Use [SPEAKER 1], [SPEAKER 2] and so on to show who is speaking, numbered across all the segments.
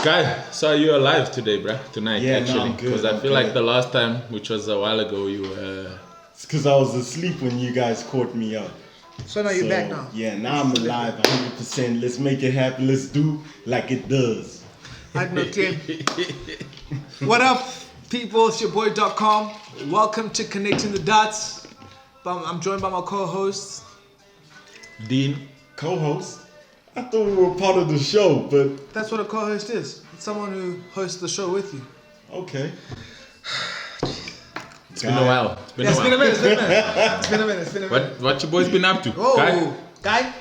[SPEAKER 1] Guy, so you're alive today, bruh? Tonight,
[SPEAKER 2] Yeah,
[SPEAKER 1] actually. Because I feel like the last time, which was a while ago, you were...
[SPEAKER 2] It's because I was asleep when you guys caught me up.
[SPEAKER 3] So now you're back now?
[SPEAKER 2] Yeah, now I'm alive 100%. Let's make it happen. Let's do like it does.
[SPEAKER 3] What up, people? It's your boy .com. Welcome to Connecting the Dots. I'm joined by my co-hosts.
[SPEAKER 1] Deen.
[SPEAKER 2] Co-host? I thought we were part of the show, but...
[SPEAKER 3] That's what a co-host is. It's someone who hosts the show with you.
[SPEAKER 2] Okay.
[SPEAKER 1] It's been a while.
[SPEAKER 3] It's been a minute.
[SPEAKER 1] What your boys been up to?
[SPEAKER 3] Oh, Guy?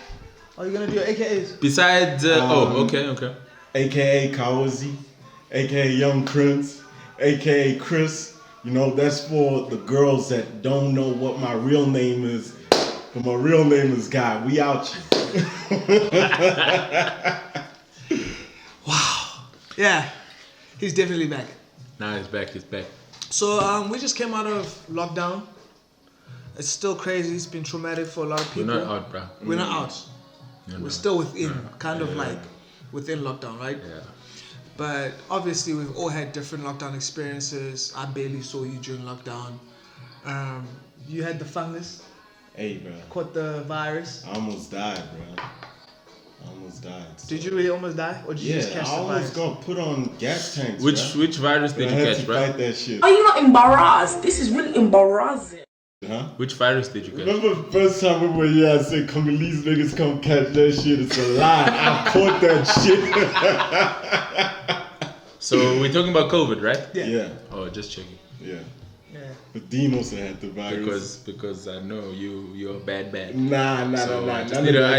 [SPEAKER 3] Are you going to do your AKAs?
[SPEAKER 1] Besides... okay.
[SPEAKER 2] AKA Kawazi, AKA Young Prince, AKA Chris. You know, that's for the girls that don't know what my real name is. But my real name is Guy. We out here.
[SPEAKER 3] Wow. Yeah, he's definitely back.
[SPEAKER 1] Nah, he's back.
[SPEAKER 3] So we just came out of lockdown. It's still crazy. It's been traumatic for a lot of people.
[SPEAKER 1] We're not out, bro.
[SPEAKER 3] We're not out. We're still within, within lockdown, right?
[SPEAKER 1] Yeah.
[SPEAKER 3] But obviously we've all had different lockdown experiences. I barely saw you during lockdown. You had the fungus.
[SPEAKER 2] Hey, bro.
[SPEAKER 3] Caught the virus.
[SPEAKER 2] I almost died, bro. So.
[SPEAKER 3] Did you really almost die? Or did you just catch the virus?
[SPEAKER 2] I almost got put on gas tanks,
[SPEAKER 1] Which virus did you catch, bro?
[SPEAKER 2] I had to fight that shit.
[SPEAKER 4] Are you not embarrassed? This is really embarrassing.
[SPEAKER 2] Huh?
[SPEAKER 1] Which virus did you catch?
[SPEAKER 2] Remember the first time we were here, I said, these niggas come catch that shit. It's a lie. I caught that shit.
[SPEAKER 1] So we're talking about COVID, right?
[SPEAKER 2] Yeah.
[SPEAKER 1] Oh, just checking.
[SPEAKER 2] Yeah.
[SPEAKER 3] Yeah.
[SPEAKER 2] But Deen also had the virus.
[SPEAKER 1] Because I know you're bad.
[SPEAKER 2] Nah.
[SPEAKER 1] I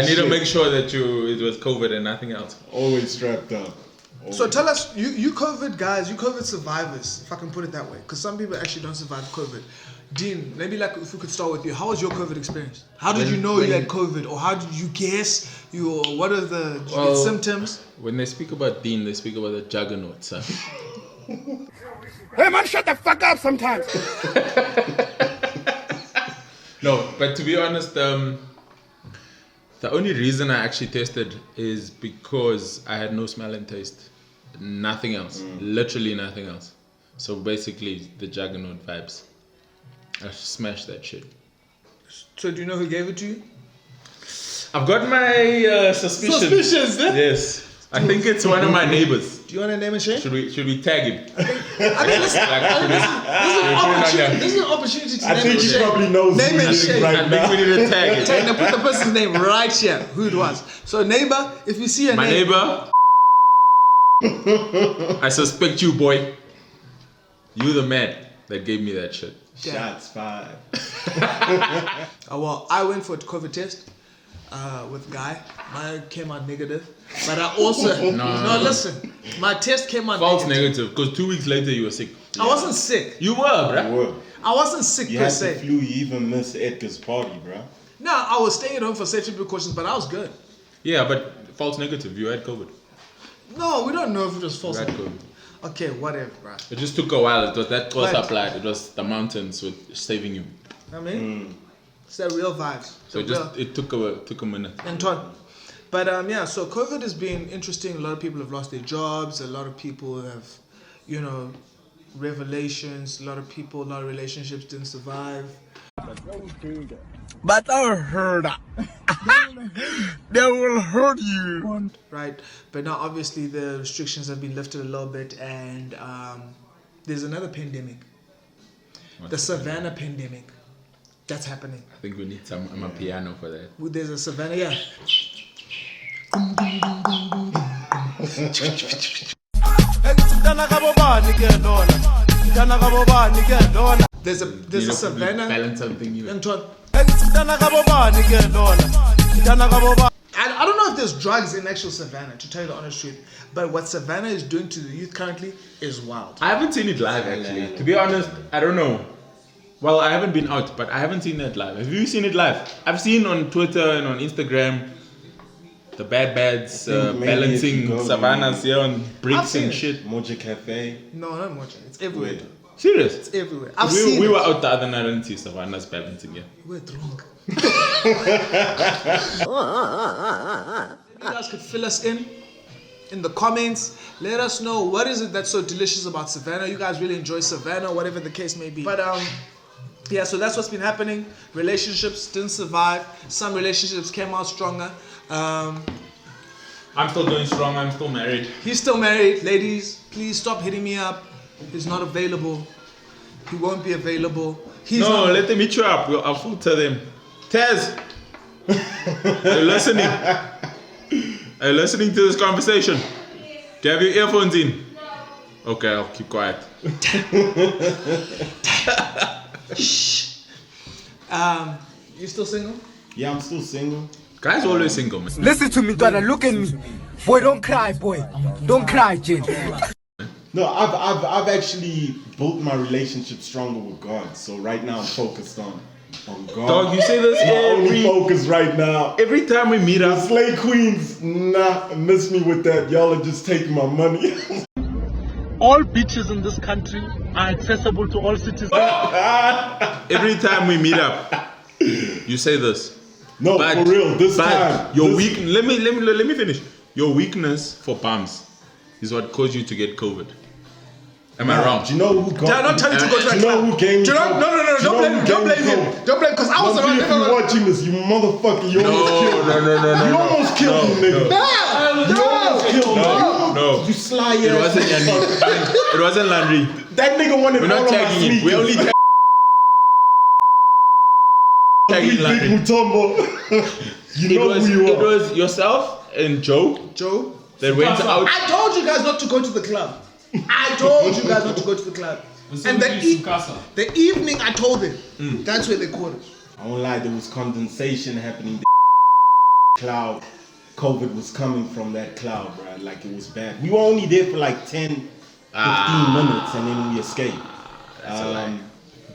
[SPEAKER 1] need to make sure that it was COVID and nothing else.
[SPEAKER 2] Always strapped up. Always.
[SPEAKER 3] So tell us, you COVID guys, you COVID survivors, if I can put it that way, because some people actually don't survive COVID. Dean, maybe if we could start with you, how was your COVID experience? How did you know you had COVID, or how did you guess what are the symptoms?
[SPEAKER 1] When they speak about Dean, they speak about the juggernaut, son.
[SPEAKER 5] Hey man, shut the fuck up sometimes.
[SPEAKER 1] No, but to be honest, the only reason I actually tested is because I had no smell and taste. Nothing else. Literally nothing else. So basically, the juggernaut vibes. I smashed that shit.
[SPEAKER 3] So do you know who gave it to you?
[SPEAKER 1] I've got my suspicions.
[SPEAKER 3] Suspicions, eh?
[SPEAKER 1] Yes. I think it's one of my neighbors.
[SPEAKER 3] Do you want to name and shame?
[SPEAKER 1] Should we tag him?
[SPEAKER 3] This is an opportunity to
[SPEAKER 2] I
[SPEAKER 3] name
[SPEAKER 2] think
[SPEAKER 3] and
[SPEAKER 2] he
[SPEAKER 3] shame.
[SPEAKER 2] probably knows
[SPEAKER 3] Name and
[SPEAKER 2] who
[SPEAKER 3] shame.
[SPEAKER 2] right
[SPEAKER 1] I
[SPEAKER 2] now.
[SPEAKER 1] think we need to tag him.
[SPEAKER 3] Now put the person's name right here, who it was. So neighbor, if you see a
[SPEAKER 1] My
[SPEAKER 3] name.
[SPEAKER 1] neighbor. I suspect you, boy. You the man that gave me that shit.
[SPEAKER 2] Shots fired.
[SPEAKER 3] Well, I went for a COVID test with Guy. Mine came out negative. But I also... No, listen. My test came out
[SPEAKER 1] False negative, because 2 weeks later you were sick.
[SPEAKER 3] I wasn't sick.
[SPEAKER 1] You were, bruh.
[SPEAKER 3] I wasn't sick
[SPEAKER 2] You
[SPEAKER 3] per
[SPEAKER 2] had
[SPEAKER 3] se.
[SPEAKER 2] the flu, you even missed Edgar's party, bro.
[SPEAKER 3] No, I was staying at home for safety precautions, but I was good.
[SPEAKER 1] Yeah, but false negative. You had COVID.
[SPEAKER 3] No, we don't know if it was false.
[SPEAKER 1] You had COVID.
[SPEAKER 3] Okay, whatever, bro.
[SPEAKER 1] It just took a while. It was that was
[SPEAKER 3] Right.
[SPEAKER 1] applied. It was the mountains with saving you.
[SPEAKER 3] I mean, it's that real vibes.
[SPEAKER 1] So it took a minute.
[SPEAKER 3] Anton. But so COVID has been interesting. A lot of people have lost their jobs. A lot of people have, revelations. A lot of relationships didn't survive.
[SPEAKER 5] But I heard that. They will hurt you.
[SPEAKER 3] Right? But now obviously the restrictions have been lifted a little bit, and there's another pandemic. The Savannah pandemic. That's happening.
[SPEAKER 1] I think we need some amapiano for that.
[SPEAKER 3] There's a Savannah, yeah. There's a Savannah.
[SPEAKER 1] Balance something new.
[SPEAKER 3] Anton. I don't know if there's drugs in actual Savannah, to tell you the honest truth. But what Savannah is doing to the youth currently is wild.
[SPEAKER 1] I haven't seen it live actually. To be honest, I don't know. Well, I haven't been out, but I haven't seen it live. Have you seen it live? I've seen on Twitter and on Instagram the bads balancing Savannahs here on bricks and shit.
[SPEAKER 2] Moja Cafe.
[SPEAKER 3] No, not Moja. It's everywhere.
[SPEAKER 2] Wait.
[SPEAKER 1] Serious?
[SPEAKER 3] It's everywhere.
[SPEAKER 1] We were out the other night and see Savannah's balancing here.
[SPEAKER 3] We're drunk. You guys could fill us in. in the comments. Let us know what is it that's so delicious about Savannah. You guys really enjoy Savannah, whatever the case may be. But yeah, so that's what's been happening. Relationships didn't survive. Some relationships came out stronger.
[SPEAKER 1] I'm still going strong. I'm still married.
[SPEAKER 3] He's still married. Ladies, please stop hitting me up. He's not available. He won't be available.
[SPEAKER 1] Let them hit you up. I'll filter them. Taz, are you listening? Are you listening to this conversation? Do you have your earphones in? No. Okay, I'll keep quiet.
[SPEAKER 3] You still single?
[SPEAKER 2] Yeah, I'm still single.
[SPEAKER 1] Guys always single, man.
[SPEAKER 6] Listen to me, daughter. Look at me. Boy, don't cry, boy. Don't cry, Jane.
[SPEAKER 2] No, I've actually built my relationship stronger with God. So right now I'm focused on God.
[SPEAKER 1] Dog, you say this
[SPEAKER 2] my only focus right now.
[SPEAKER 1] every time we meet
[SPEAKER 2] The
[SPEAKER 1] up.
[SPEAKER 2] Slay Queens, miss me with that. Y'all are just taking my money.
[SPEAKER 7] All beaches in this country are accessible to all citizens.
[SPEAKER 1] Every time we meet up, you say this.
[SPEAKER 2] No, for real. This time,
[SPEAKER 1] your let me finish. Your weakness for bums is what caused you to get COVID. Am I wrong?
[SPEAKER 2] Do you know who got?
[SPEAKER 3] Did I not tell you to go to that
[SPEAKER 2] Do you know
[SPEAKER 3] club?
[SPEAKER 2] who gave me?
[SPEAKER 3] Do you know? No. Don't blame him. Don't blame him. Don't blame because I was around.
[SPEAKER 2] If you're watching this, you motherfucker, you almost killed me.
[SPEAKER 1] No.
[SPEAKER 2] You almost killed me, nigga. You almost killed me.
[SPEAKER 1] No.
[SPEAKER 2] You sly ass.
[SPEAKER 1] It wasn't Yanni. It wasn't Landry.
[SPEAKER 2] That nigga wanted
[SPEAKER 1] We're not
[SPEAKER 2] all of my
[SPEAKER 1] tagging him.
[SPEAKER 2] sneakers.
[SPEAKER 1] We only tagging
[SPEAKER 2] Big
[SPEAKER 1] Landry.
[SPEAKER 2] Mutombo. You know who you
[SPEAKER 1] It
[SPEAKER 2] are.
[SPEAKER 1] was yourself and Joe that went out.
[SPEAKER 3] I told you guys not to go to the club. I told you guys not to go to the club. And the evening I told them, that's where they caught it.
[SPEAKER 2] I won't lie, there was condensation happening. The cloud, COVID was coming from that cloud, bro. Like it was bad. We were only there for like 10, 15 minutes and then we escaped.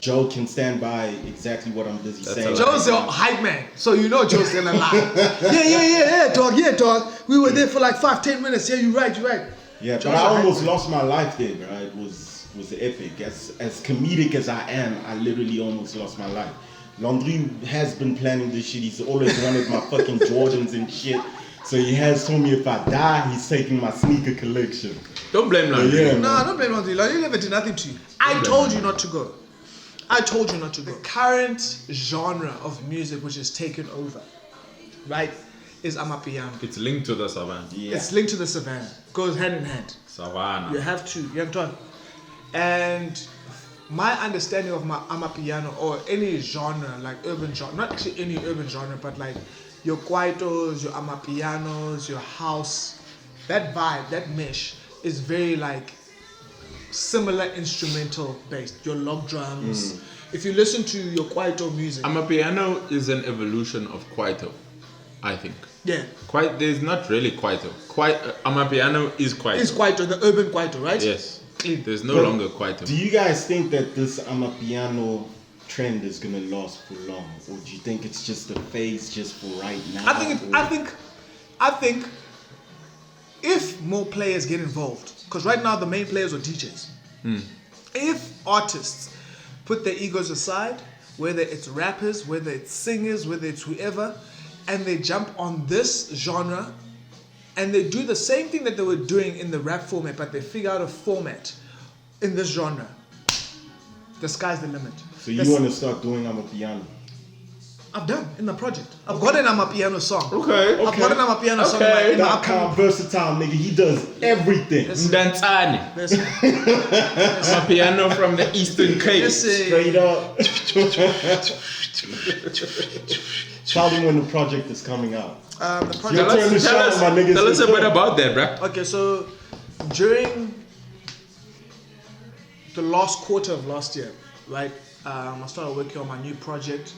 [SPEAKER 2] Joe can stand by exactly what I'm busy saying.
[SPEAKER 3] Joe's your hype man, so you know Joe's gonna lie. Yeah, dog. We were there for like 5-10 minutes. Yeah, you're right.
[SPEAKER 2] Yeah,
[SPEAKER 3] Joe's
[SPEAKER 2] but I
[SPEAKER 3] a hype
[SPEAKER 2] almost
[SPEAKER 3] man.
[SPEAKER 2] lost my life there, bro. It was epic. As comedic as I am, I literally almost lost my life. Landry has been planning this shit. He's always wanted my fucking Jordans and shit. So he has told me if I die, he's taking my sneaker collection.
[SPEAKER 1] Don't blame Landry.
[SPEAKER 2] Yeah,
[SPEAKER 3] No, don't blame on you. He never did nothing to you. I told you not to go. The current genre of music which is taken over, right, is amapiano.
[SPEAKER 1] It's linked to the Savannah.
[SPEAKER 2] Yeah.
[SPEAKER 3] It's linked to the Savannah. Goes hand in hand.
[SPEAKER 1] Savannah.
[SPEAKER 3] You have to. You have to. And my understanding of my amapiano or any genre, like urban genre, not actually any urban genre, but like your kwaitos, your amapianos, your house, that vibe, that mesh is very like similar instrumental based. Your log drums. If you listen to your kwaito music,
[SPEAKER 1] Amapiano is an evolution of Kwaito, I think.
[SPEAKER 3] yeah,
[SPEAKER 1] There's not really Kwaito. Amapiano is Kwaito.
[SPEAKER 3] it's kwaito, the urban kwaito, right?
[SPEAKER 1] Yes.
[SPEAKER 3] Clean.
[SPEAKER 1] There's no
[SPEAKER 2] But
[SPEAKER 1] longer Kwaito.
[SPEAKER 2] Do you guys think that this amapiano trend is gonna last for long, or do you think it's just a phase just for right now?
[SPEAKER 3] I think if more players get involved, because right now the main players are DJs. If artists put their egos aside, whether it's rappers, whether it's singers, whether it's whoever, and they jump on this genre and they do the same thing that they were doing in the rap format, but they figure out a format in this genre, the sky's the limit.
[SPEAKER 2] So you want to start doing amapiano?
[SPEAKER 3] I've done in the project. I've got an amapiano song.
[SPEAKER 1] Okay.
[SPEAKER 3] I've got an amapiano song in my
[SPEAKER 2] That
[SPEAKER 3] upcoming.
[SPEAKER 2] kind of versatile nigga, he does everything.
[SPEAKER 1] Mdantsane.
[SPEAKER 3] Listen,
[SPEAKER 1] Amapiano from the Eastern Cape.
[SPEAKER 3] listen.
[SPEAKER 2] Straight up. Tell them when the project is coming out.
[SPEAKER 3] The project.
[SPEAKER 2] Your turn to shine, my niggas.
[SPEAKER 1] Tell us a bit about that, bruh.
[SPEAKER 3] Okay, so during the last quarter of last year, right, I started working on my new project,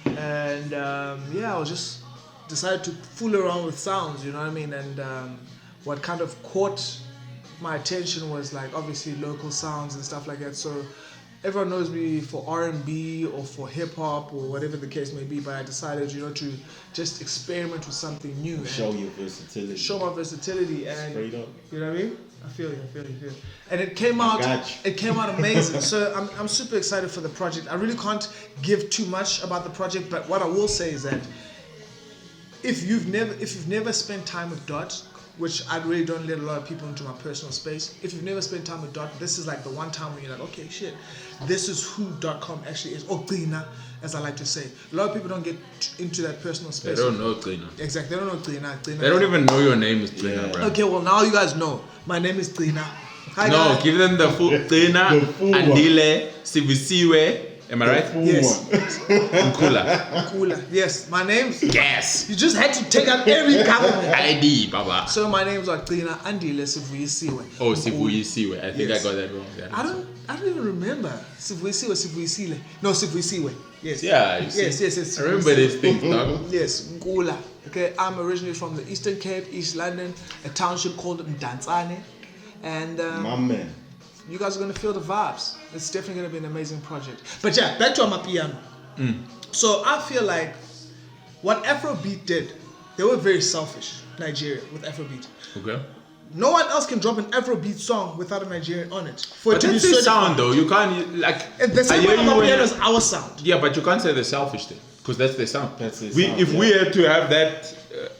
[SPEAKER 3] and I was just decided to fool around with sounds, you know what I mean? And what kind of caught my attention was like obviously local sounds and stuff like that. So everyone knows me for R&B or for hip hop or whatever the case may be, but I decided, to just experiment with something new. And
[SPEAKER 2] Show your versatility.
[SPEAKER 3] show my versatility, and
[SPEAKER 2] Straight up.
[SPEAKER 3] you know what I mean? I feel you. And it came out.
[SPEAKER 2] got you.
[SPEAKER 3] It came out amazing. So I'm super excited for the project. I really can't give too much about the project, but what I will say is that if you've never spent time with Dot, which I really don't let a lot of people into my personal space. If you've never spent time with Dot, this is like the one time when you're like, okay, shit, this is who .com actually is. Or Dina, as I like to say. A lot of people don't get into that personal space.
[SPEAKER 1] They don't know Dina.
[SPEAKER 3] Exactly, they don't know Dina.
[SPEAKER 1] They don't even know your name is Dina, bro.
[SPEAKER 3] Okay, well now you guys know. My name is Dina. Hi
[SPEAKER 1] No,
[SPEAKER 3] guys.
[SPEAKER 1] give them the full Dina,
[SPEAKER 2] The full one.
[SPEAKER 1] Andile, Sivisiwe. Am I right?
[SPEAKER 3] Yes.
[SPEAKER 1] Nkula.
[SPEAKER 3] Cooler. Yes, my name's...
[SPEAKER 1] Yes.
[SPEAKER 3] You just had to take out every government.
[SPEAKER 1] ID, Baba.
[SPEAKER 3] So my name's Dina Andile Sivuyisiwe.
[SPEAKER 1] Oh, Sivuyisiwe. I think
[SPEAKER 3] Yes.
[SPEAKER 1] I got that wrong. Yeah,
[SPEAKER 3] I don't even remember. Sivuyisiwe, Sivuyisile. No, Sivuyisiwe. Yes.
[SPEAKER 1] Yeah, you see.
[SPEAKER 3] Yes.
[SPEAKER 1] I remember these things, dog.
[SPEAKER 3] Yes, Nkula. Okay, I'm originally from the Eastern Cape, East London, a township called Mdantsane. And
[SPEAKER 2] My man.
[SPEAKER 3] you guys are going to feel the vibes. It's definitely going to be an amazing project. But yeah, back to amapiano. So I feel like what Afrobeat did, they were very selfish, Nigeria, with Afrobeat.
[SPEAKER 1] Okay.
[SPEAKER 3] No one else can drop an Afrobeat song without a Nigerian on it. For
[SPEAKER 1] But
[SPEAKER 3] it to be
[SPEAKER 1] that's their
[SPEAKER 3] certified.
[SPEAKER 1] sound, though. You can't, like...
[SPEAKER 3] The same
[SPEAKER 1] I
[SPEAKER 3] way
[SPEAKER 1] hear you when
[SPEAKER 3] amapiano
[SPEAKER 1] you-
[SPEAKER 3] is our sound.
[SPEAKER 1] Yeah, but you can't say the selfish thing. Because that's their sound.
[SPEAKER 2] That's their
[SPEAKER 1] we,
[SPEAKER 2] sound,
[SPEAKER 1] If
[SPEAKER 2] yeah.
[SPEAKER 1] we had to have that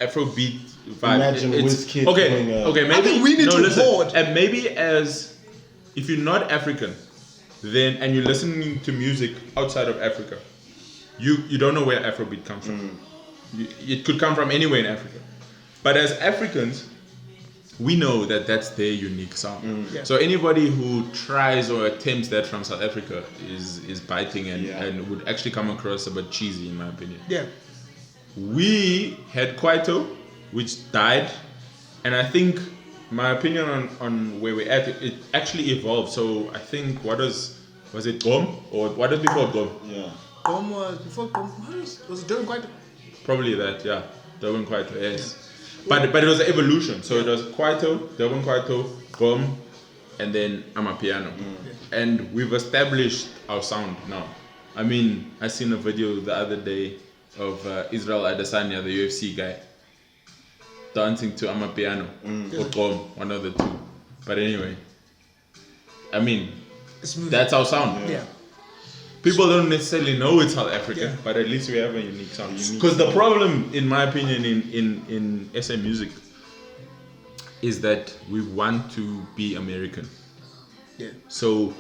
[SPEAKER 1] Afrobeat vibe...
[SPEAKER 2] Imagine
[SPEAKER 1] it's,
[SPEAKER 2] Wizkid
[SPEAKER 1] okay,
[SPEAKER 2] doing
[SPEAKER 1] okay, maybe...
[SPEAKER 3] I think we need
[SPEAKER 1] no,
[SPEAKER 3] to
[SPEAKER 1] listen,
[SPEAKER 3] hoard.
[SPEAKER 1] and maybe as... If you're not African, then... And you're listening to music outside of Africa, you don't know where Afrobeat comes from. It could come from anywhere in Africa. But as Africans, we know that that's their unique sound.
[SPEAKER 3] Yeah.
[SPEAKER 1] So anybody who tries or attempts that from South Africa is biting and would actually come across a bit cheesy, in my opinion.
[SPEAKER 3] Yeah.
[SPEAKER 1] We had Kwaito, which died, and I think my opinion on where we're at, it actually evolved. So I think was it Gom or what is before Gom?
[SPEAKER 2] Yeah.
[SPEAKER 3] Gom was before Gom. Was it Durban Quite?
[SPEAKER 1] Probably that, yeah. Durban Kwaito, yes. But it was an evolution. So it was Kwaito, Durban Kwaito, Gom, and then amapiano. And we've established our sound now. I mean, I seen a video the other day of Israel Adesanya, the UFC guy, dancing to amapiano or Gom, one of the two. But anyway, I mean,
[SPEAKER 3] It's moving.
[SPEAKER 1] that's our sound.
[SPEAKER 3] Yeah.
[SPEAKER 1] People don't necessarily know it's South African,
[SPEAKER 3] Yeah.
[SPEAKER 1] but at least we have a unique sound. Because the problem, in my opinion, in SM music is that we want to be American.
[SPEAKER 3] Yeah.
[SPEAKER 1] So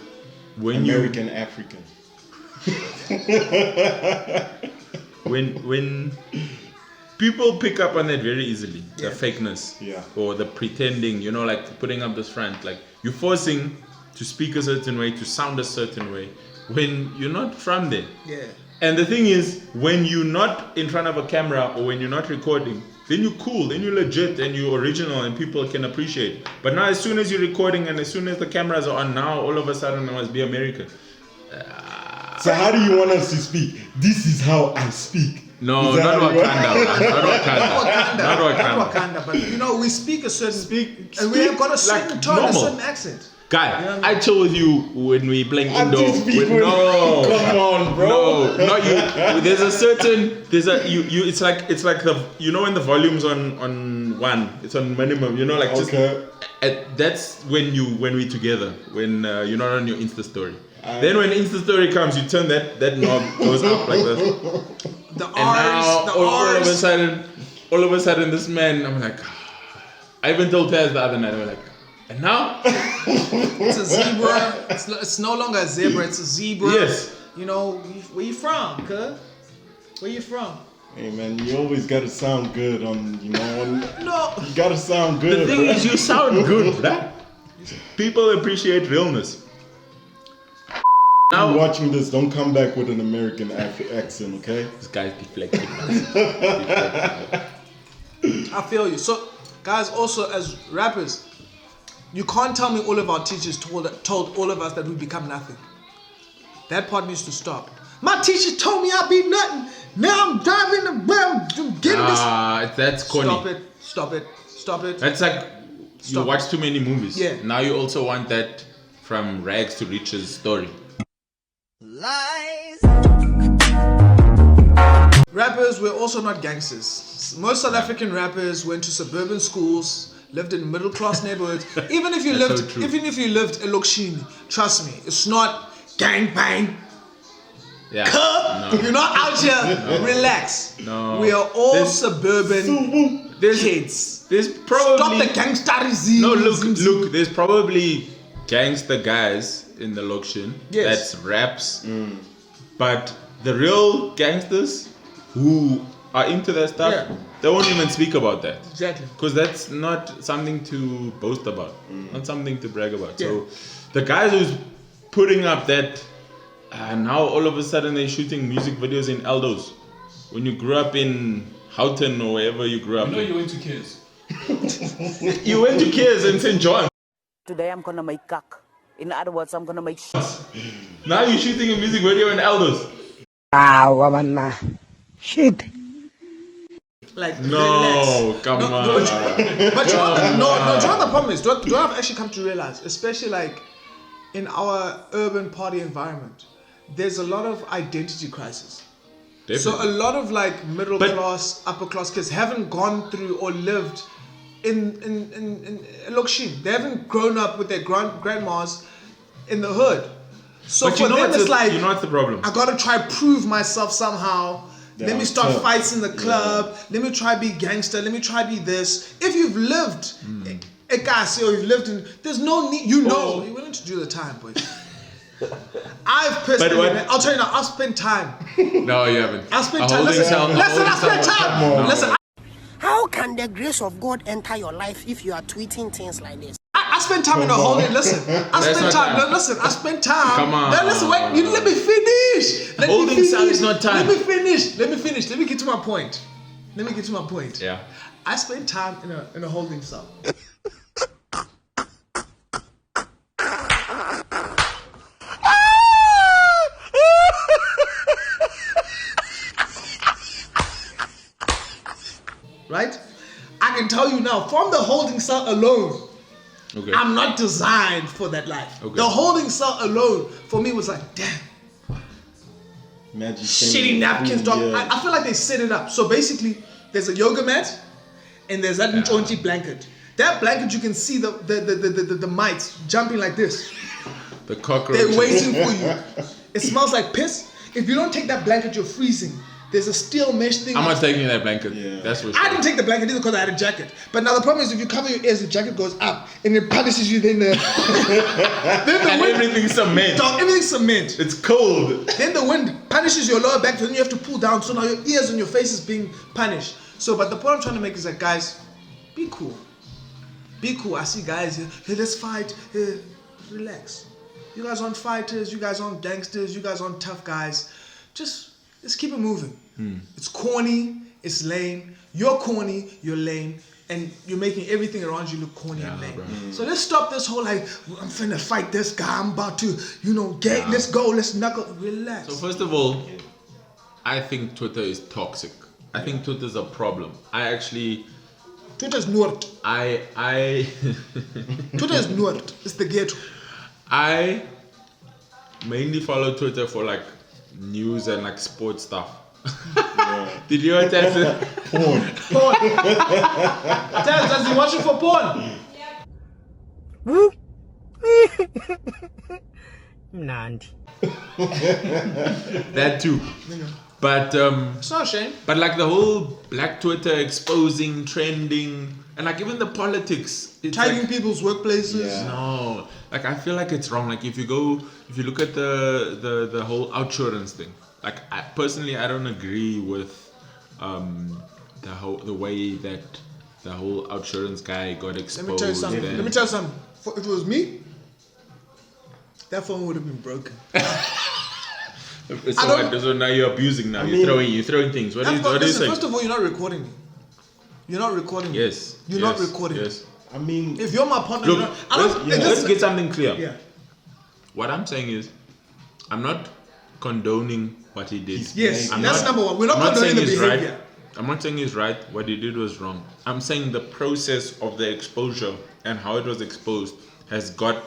[SPEAKER 1] when
[SPEAKER 2] American African.
[SPEAKER 1] when people pick up on that very easily, the
[SPEAKER 3] Yeah.
[SPEAKER 1] fakeness,
[SPEAKER 2] Yeah.
[SPEAKER 1] or the pretending, like putting up this front, like you're forcing to speak a certain way, to sound a certain way, when you're not from there.
[SPEAKER 3] Yeah.
[SPEAKER 1] And the thing is, when you're not in front of a camera or when you're not recording, then you're cool, then you're legit and you're original and people can appreciate. But now as soon as you're recording and as soon as the cameras are on, now all of a sudden I must be American.
[SPEAKER 2] So how do you want us to speak? This is how I speak.
[SPEAKER 1] No,
[SPEAKER 2] Is that
[SPEAKER 1] not
[SPEAKER 2] how you want-
[SPEAKER 1] Wakanda, man. Not Wakanda. Not Wakanda.
[SPEAKER 3] Not Wakanda, but we speak a certain and we
[SPEAKER 1] speak
[SPEAKER 3] have got a certain
[SPEAKER 1] like
[SPEAKER 3] tone, a
[SPEAKER 1] normal.
[SPEAKER 3] certain accent.
[SPEAKER 1] Guy, I chill with you when we playing
[SPEAKER 2] I
[SPEAKER 1] Indo.
[SPEAKER 2] do speak with-
[SPEAKER 1] No,
[SPEAKER 2] Come on, bro.
[SPEAKER 1] no, not you. It's like the when the volume's on one, it's on minimum. Just
[SPEAKER 2] Okay.
[SPEAKER 1] that's when we together. When you're not on your Insta story. Then when Insta story comes, you turn that knob goes up like this.
[SPEAKER 3] The
[SPEAKER 1] And now
[SPEAKER 3] R's, the
[SPEAKER 1] all of a
[SPEAKER 3] R's.
[SPEAKER 1] sudden, this man, I'm like, I even told Taz the other night, I'm like, and now?
[SPEAKER 3] It's a zebra. It's no longer a zebra. It's a zebra.
[SPEAKER 1] Yes.
[SPEAKER 3] Where you from, cuz? Where you from?
[SPEAKER 2] Hey man, you always gotta sound good
[SPEAKER 3] No.
[SPEAKER 2] you gotta sound good.
[SPEAKER 1] The thing
[SPEAKER 2] bro.
[SPEAKER 1] is, you sound good, bruh. People appreciate realness.
[SPEAKER 2] If you're watching this, don't come back with an American accent, okay?
[SPEAKER 1] This guy's deflecting.
[SPEAKER 3] I feel you. So, guys, also as rappers, you can't tell me all of our teachers told all of us that we become nothing. That part needs to stop. My teacher told me I'd be nothing. Now I'm driving the I'm getting this.
[SPEAKER 1] That's corny.
[SPEAKER 3] Stop it.
[SPEAKER 1] That's like you
[SPEAKER 3] Stop
[SPEAKER 1] watch too many movies.
[SPEAKER 3] Yeah.
[SPEAKER 1] Now you also want that from rags to riches story.
[SPEAKER 3] Rappers, we're also not gangsters. Most South African rappers went to suburban schools, lived in middle class neighborhoods. Even if you
[SPEAKER 1] That's
[SPEAKER 3] lived,
[SPEAKER 1] so true.
[SPEAKER 3] even if you lived in Lokshini, trust me, it's not gang bang.
[SPEAKER 1] Yeah.
[SPEAKER 3] You're not out here. Relax.
[SPEAKER 1] No.
[SPEAKER 3] We are all
[SPEAKER 1] There's-
[SPEAKER 3] suburban kids.
[SPEAKER 1] There's probably
[SPEAKER 3] Stop the gangsterism.
[SPEAKER 1] no. Look. There's probably gangster guys in the location.
[SPEAKER 3] Yes.
[SPEAKER 1] That's raps. But the real gangsters who are into that stuff, they won't even speak about that.
[SPEAKER 3] Exactly.
[SPEAKER 1] Because that's not something to boast about, not something to brag about. So the guys who's putting up that, now all of a sudden they're shooting music videos in Aldos. When you grew up in Houghton or wherever you grew up.
[SPEAKER 8] You went to Cares.
[SPEAKER 1] You went to Cares in St. John.
[SPEAKER 4] Today I'm gonna make cock. In other words, I'm gonna make
[SPEAKER 1] Now you're shooting a music video in Aldos.
[SPEAKER 6] Shit.
[SPEAKER 3] Like
[SPEAKER 1] No,
[SPEAKER 3] relax.
[SPEAKER 1] come on.
[SPEAKER 3] But do you know what the problem is? Do I've actually come to realize, especially like in our urban party environment, there's a lot of identity crisis.
[SPEAKER 1] Definitely.
[SPEAKER 3] So a lot of like middle class, upper class kids haven't gone through or lived in Lokshin. They haven't grown up with their grandmas in the hood. So
[SPEAKER 1] But
[SPEAKER 3] for them it's like,
[SPEAKER 1] you know what's the problem?
[SPEAKER 3] I gotta try prove myself somehow. Let me start fights in the club. Let me try be gangster. Let me try be this. If you've lived Ekasi or you've lived in, there's no need. You're willing to do the time, boy. I've personally, I'll tell you now. I've spent time.
[SPEAKER 1] No, you haven't.
[SPEAKER 3] I've spent time. Listen, I spent time. Listen,
[SPEAKER 6] How can the grace of God enter your life if you are tweeting things like this?
[SPEAKER 3] I spent time in a holding. Listen, I spent time. No, listen, I spent time.
[SPEAKER 1] Come on.
[SPEAKER 3] No, listen, wait. You let me finish.
[SPEAKER 1] Holding cell is not time.
[SPEAKER 3] Let me finish. Let me get to my point.
[SPEAKER 1] Yeah.
[SPEAKER 3] I spent time in a holding cell. Right? I can tell you now, from the holding cell alone, I'm not designed for that life. The holding cell alone for me was like, damn.
[SPEAKER 2] Imagine
[SPEAKER 3] Shitty napkins, dog. I feel like they set it up. So basically, there's a yoga mat and there's that nchonchi blanket. That blanket, you can see the mites jumping like this.
[SPEAKER 1] The cockroaches.
[SPEAKER 3] They're waiting for you. It smells like piss. If you don't take that blanket, you're freezing. There's a steel mesh thing.
[SPEAKER 1] I'm not taking that blanket. Yeah. That's for sure.
[SPEAKER 3] I didn't take the blanket either because I had a jacket. But now the problem is if you cover your ears, the jacket goes up and it punishes you. Then the
[SPEAKER 1] and
[SPEAKER 3] wind,
[SPEAKER 1] everything's cement.
[SPEAKER 3] Dog, everything's cement.
[SPEAKER 1] It's cold.
[SPEAKER 3] Then the wind punishes your lower back. Then you have to pull down. So now your ears and your face is being punished. So, but the point I'm trying to make is that guys, be cool. Be cool. I see guys here. Hey, let's fight. Hey, relax. You guys aren't fighters. You guys aren't gangsters. You guys aren't tough guys. Let's keep it moving. It's corny, it's lame. You're corny, you're lame, and you're making everything around you look corny and lame. So let's stop this whole like, I'm finna fight this guy, I'm about to, let's go, let's knuckle, relax.
[SPEAKER 1] So first of all, I think Twitter is toxic. I think Twitter's a problem.
[SPEAKER 3] Twitter's Noord. Twitter is Noord. It's the ghetto. I
[SPEAKER 1] mainly follow Twitter for like news and like sports stuff. Did you attach it?
[SPEAKER 3] Porn. Does he watch it for porn?
[SPEAKER 6] Nandi.
[SPEAKER 1] That too. But
[SPEAKER 3] it's not a shame.
[SPEAKER 1] But like the whole black Twitter exposing, trending, and like even the politics,
[SPEAKER 3] tagging like, people's workplaces.
[SPEAKER 1] No, like I feel like it's wrong. Like if you look at the whole outsurance thing. Like I don't agree with the way that the whole outsurance guy got exposed.
[SPEAKER 3] Let me tell you something. If it was me, that phone would have been broken.
[SPEAKER 1] So now you're abusing now. You're throwing things. What are you saying?
[SPEAKER 3] First of all, you're not recording me. You're not recording me.
[SPEAKER 1] Yes.
[SPEAKER 3] You're not recording me.
[SPEAKER 1] Yes.
[SPEAKER 2] I mean,
[SPEAKER 3] if you're my partner,
[SPEAKER 1] look, let's get something clear.
[SPEAKER 3] Yeah.
[SPEAKER 1] What I'm saying is, I'm not condoning what he did.
[SPEAKER 3] Yes, that's number one. We're not condoning the behavior.
[SPEAKER 1] Right. I'm not saying he's right. What he did was wrong. I'm saying the process of the exposure and how it was exposed has got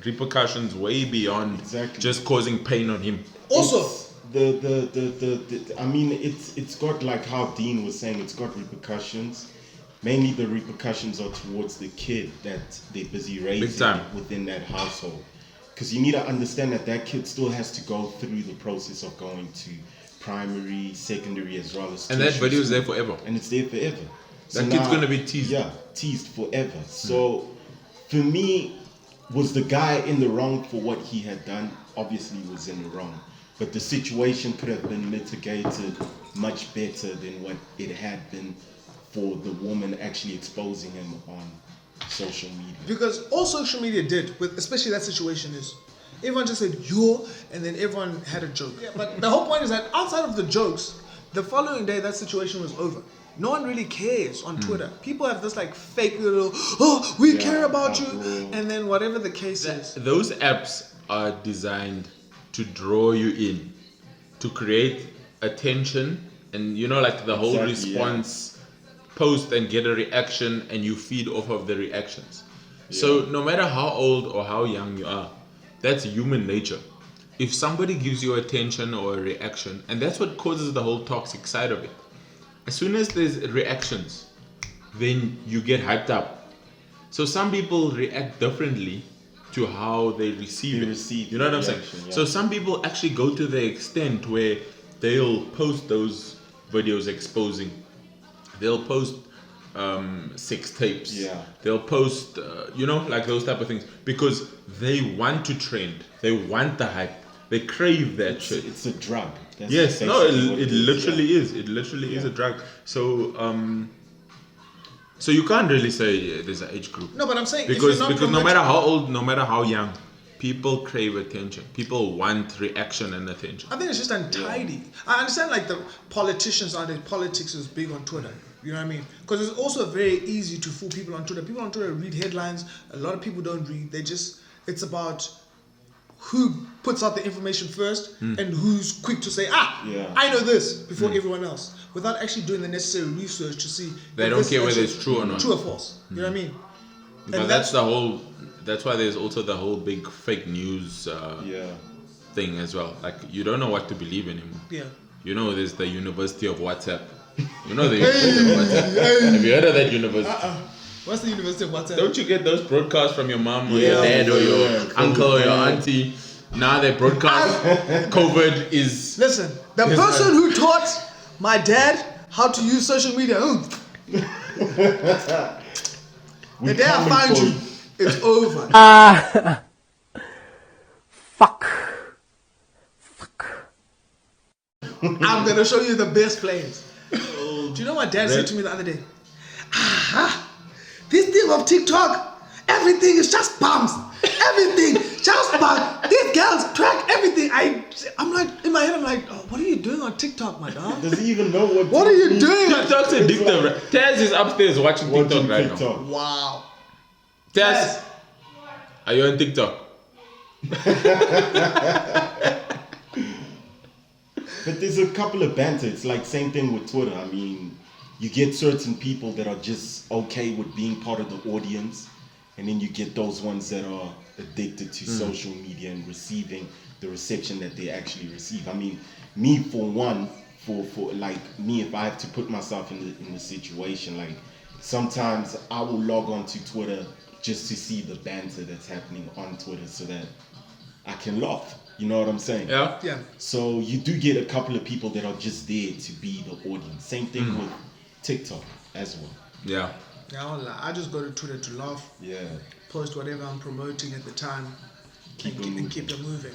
[SPEAKER 1] repercussions way beyond just causing pain on him.
[SPEAKER 3] Also,
[SPEAKER 2] I mean, it's got like how Deen was saying. It's got repercussions. Mainly the repercussions are towards the kid that they're busy raising within that household. Because you need to understand that kid still has to go through the process of going to primary, secondary, as well as
[SPEAKER 1] and that video is there forever.
[SPEAKER 2] And it's there forever. So
[SPEAKER 1] that kid's gonna be teased.
[SPEAKER 2] Yeah, teased forever. So for me, was the guy in the wrong for what he had done? Obviously he was in the wrong. But the situation could have been mitigated much better than what it had been for the woman actually exposing him on social media.
[SPEAKER 3] Because all social media did, with especially that situation, is everyone just said yo, and then everyone had a joke. Yeah, but the whole point is that outside of the jokes, the following day that situation was over. No one really cares on Twitter. People have this like fake little, oh, we care about you, and then whatever the case is.
[SPEAKER 1] Those apps are designed to draw you in, to create attention, and like the whole response, post and get a reaction, and you feed off of the reactions. So no matter how old or how young you are, that's human nature. If somebody gives you attention or a reaction, and that's what causes the whole toxic side of it. As soon as there's reactions, then you get hyped up. So some people react differently to how they receive it. You know what I'm saying? Yeah. So some people actually go to the extent where they'll post those videos exposing. They'll post sex tapes. Yeah. They'll post, like those type of things, because they want to trend. They want the hype. They crave that shit.
[SPEAKER 2] It's a drug. That's
[SPEAKER 1] it literally is. It literally is a drug. So, so you can't really say there's an age group.
[SPEAKER 3] No, but I'm saying
[SPEAKER 1] because no matter how old, no matter how young, people crave attention. People want reaction and attention.
[SPEAKER 3] I think it's just untidy. Yeah. I understand like the politicians out there, politics is big on Twitter. You know what I mean? Because it's also very easy to fool people on Twitter. People on Twitter read headlines. A lot of people don't read. It's about who puts out the information first and who's quick to say, I know this before everyone else, without actually doing the necessary research to see.
[SPEAKER 1] They don't care whether it's true or not.
[SPEAKER 3] True or false. You know what I mean?
[SPEAKER 1] But that's why there's also the whole big fake news thing as well. Like, you don't know what to believe anymore.
[SPEAKER 3] Yeah.
[SPEAKER 1] There's the University of WhatsApp. The University of WhatsApp. Have you heard of that university?
[SPEAKER 3] What's the University of WhatsApp?
[SPEAKER 1] Don't you get those broadcasts from your mom or your dad or your uncle or your auntie? Now they broadcast COVID is...
[SPEAKER 3] Listen, the person who taught my dad how to use social media, the day I find you, it's over.
[SPEAKER 6] Fuck.
[SPEAKER 3] I'm going to show you the best players. Do you know what dad said to me the other day? This thing of TikTok, everything is just bums. Everything, just bums. These girls track everything. I'm like, in my head, I'm like, oh, what are you doing on TikTok, my dog?
[SPEAKER 2] Does he even know what
[SPEAKER 3] are you doing?
[SPEAKER 1] TikTok's addictive. Like, Taz is upstairs watching TikTok right now.
[SPEAKER 3] Wow.
[SPEAKER 1] Taz, are you on TikTok?
[SPEAKER 2] But there's a couple of banter. It's like same thing with Twitter. I mean, you get certain people that are just okay with being part of the audience, and then you get those ones that are addicted to social media and receiving the reception that they actually receive. I mean, me for one, for like me, if I have to put myself in the situation, like sometimes I will log on to Twitter just to see the banter that's happening on Twitter so that I can laugh. You know what I'm saying?
[SPEAKER 1] Yeah.
[SPEAKER 3] Yeah.
[SPEAKER 2] So you do get a couple of people that are just there to be the audience. Same thing with TikTok as well.
[SPEAKER 1] Yeah.
[SPEAKER 3] Yeah, I just go to Twitter to laugh.
[SPEAKER 2] Yeah.
[SPEAKER 3] Post whatever I'm promoting at the time. Keep it moving.